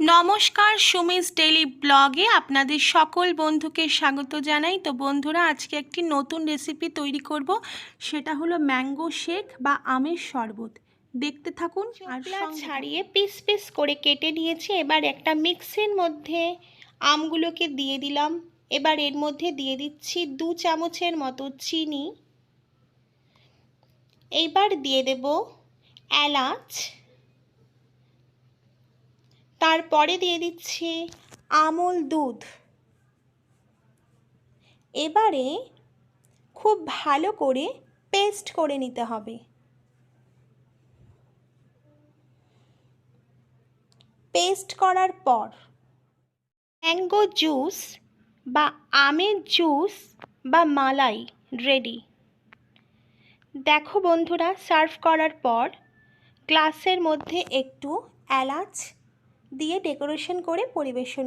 নমস্কার, সুমিস ডেইলি ব্লগে আপনাদের সকল বন্ধুকে স্বাগত জানাই। তো বন্ধুরা, আজকে একটি নতুন রেসিপি তৈরি করব, সেটা হলো ম্যাঙ্গো শেক বা আমের শরবত। দেখতে থাকুন আর ছাড়িয়ে পিস পিস করে কেটে নিয়েছি। এবার একটা মিক্সির মধ্যে আমগুলোকে দিয়ে দিলাম। এবার এর মধ্যে দিয়ে দিচ্ছি 2 চামচের মতো চিনি। এইবার দিয়ে দেব এলাচ, তারপরে দিয়ে দিচ্ছি আমুল দুধ। এবারে খুব ভালো করে পেস্ট করে নিতে হবে। পেস্ট করার পর ম্যাঙ্গো জুস বা আমের জুস বা মালাই রেডি। দেখো বন্ধুরা, সার্ভ করার পর গ্লাসের মধ্যে একটু এলাচ দিয়ে ডেকোরেশন করে পরিবেশন